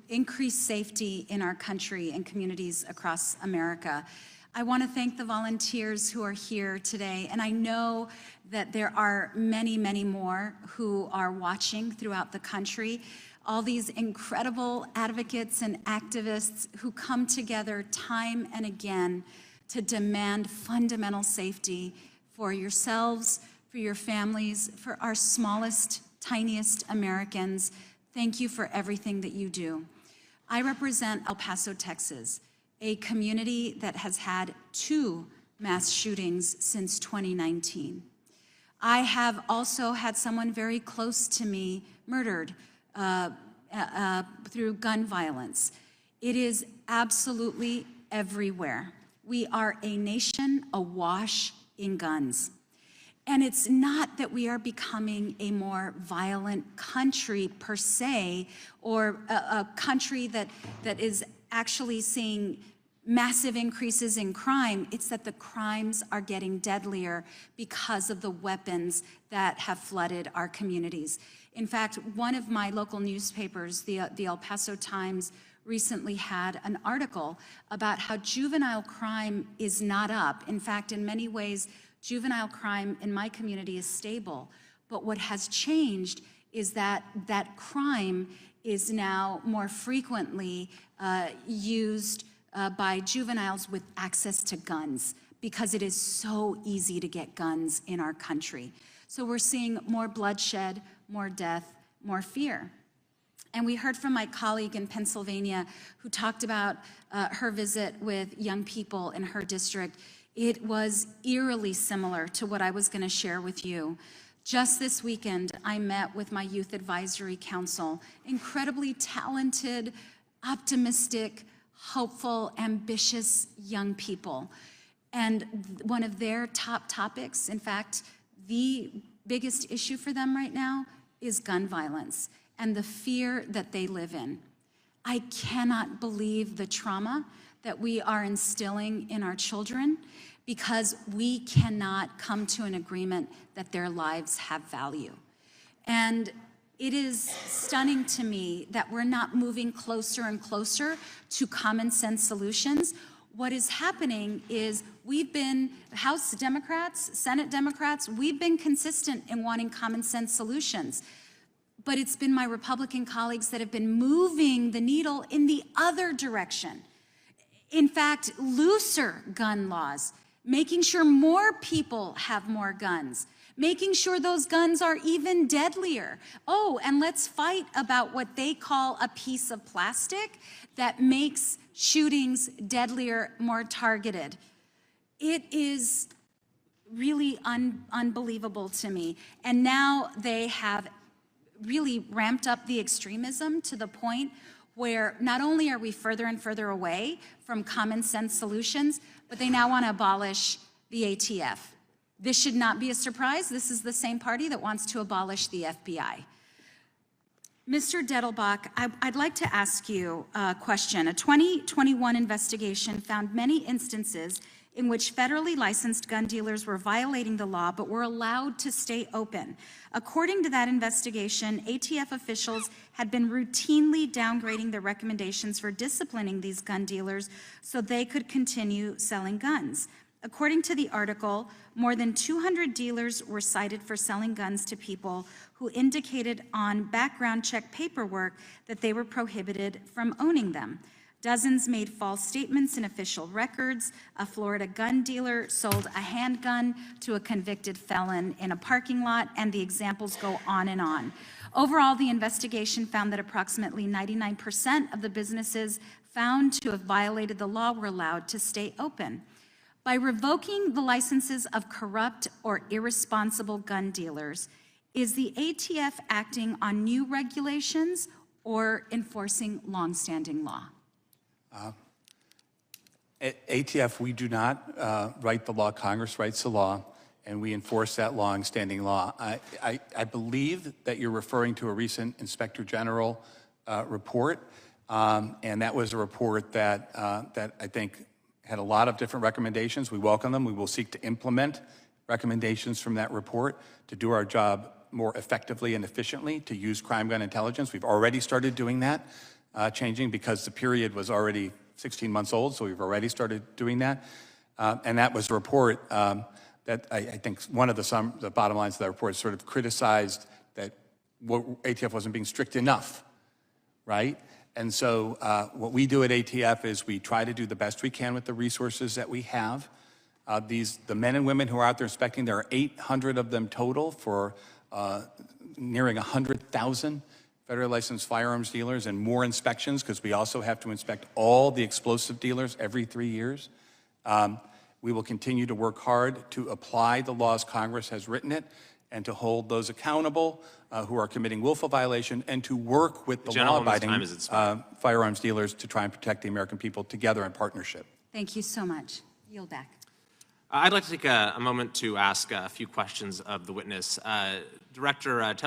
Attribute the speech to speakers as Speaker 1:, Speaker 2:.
Speaker 1: increase safety in our country and communities across America. I want to thank the volunteers who are here today, and I know that there are many, many more who are watching throughout the country. All these incredible advocates and activists who come together time and again to demand fundamental safety for yourselves, for your families, for our smallest, tiniest Americans. Thank you for everything that you do. I represent El Paso, Texas, a community that has had 2 mass shootings since 2019. I have also had someone very close to me murdered through gun violence. It is absolutely everywhere. We are a nation awash in guns. And it's not that we are becoming a more violent country per se, or a country that is actually seeing massive increases in crime. It's that the crimes are getting deadlier because of the weapons that have flooded our communities. In fact, one of my local newspapers, the El Paso Times, recently had an article about how juvenile crime is not up. In fact, in many ways, juvenile crime in my community is stable. But what has changed is that crime is now more frequently used by juveniles with access to guns, because it is so easy to get guns in our country. So we're seeing more bloodshed, more death, more fear. And we heard from my colleague in Pennsylvania who talked about her visit with young people in her district. It was eerily similar to what I was going to share with you. Just this weekend, I met with my Youth Advisory Council, incredibly talented, optimistic, hopeful, ambitious young people. And one of their top topics, in fact, the biggest issue for them right now, is gun violence and the fear that they live in. I cannot believe the trauma that we are instilling in our children, because we cannot come to an agreement that their lives have value. And it is stunning to me that we're not moving closer and closer to common sense solutions. What is happening is we've been, House Democrats, Senate Democrats, we've been consistent in wanting common sense solutions. But it's been my Republican colleagues that have been moving the needle in the other direction. In fact, looser gun laws, making sure more people have more guns, making sure those guns are even deadlier. Oh, and let's fight about what they call a piece of plastic that makes shootings deadlier, more targeted. It is really unbelievable to me. And now they have really ramped up the extremism to the point where not only are we further and further away from common sense solutions, but they now want to abolish the ATF. This should not be a surprise. This is the same party that wants to abolish the FBI. Mr. Dettelbach, I'd like to ask you a question. A 2021 investigation found many instances in which federally licensed gun dealers were violating the law but were allowed to stay open. According to that investigation, ATF officials had been routinely downgrading their recommendations for disciplining these gun dealers so they could continue selling guns. According to the article, more than 200 dealers were cited for selling guns to people who indicated on background check paperwork that they were prohibited from owning them. Dozens made false statements in official records. A Florida gun dealer sold a handgun to a convicted felon in a parking lot, and the examples go on and on. Overall, the investigation found that approximately 99% of the businesses found to have violated the law were allowed to stay open. By revoking the licenses of corrupt or irresponsible gun dealers, is the ATF acting on new regulations or enforcing longstanding law?
Speaker 2: At ATF, we do not write the law. Congress writes the law, and we enforce that long-standing law. I believe that you're referring to a recent Inspector General report, and that was a report that I think had a lot of different recommendations. We welcome them. We will seek to implement recommendations from that report to do our job more effectively and efficiently, to use crime gun intelligence. We've already started doing that. changing because the period was already 16 months old, so we've already started doing that. And that was a report that I think one of the bottom lines of that report sort of criticized that ATF wasn't being strict enough, right? And so what we do at ATF is we try to do the best we can with the resources that we have. The men and women who are out there inspecting, there are 800 of them total for nearing 100,000 federally licensed firearms dealers and more inspections because we also have to inspect all the explosive dealers every 3 years. We will continue to work hard to apply the laws Congress has written it and to hold those accountable who are committing willful violation and to work with the law-abiding firearms dealers to try and protect the American people together in partnership.
Speaker 1: Thank you so much. Yield back.
Speaker 3: I'd like to take a moment to ask a few questions of the witness. Director Ted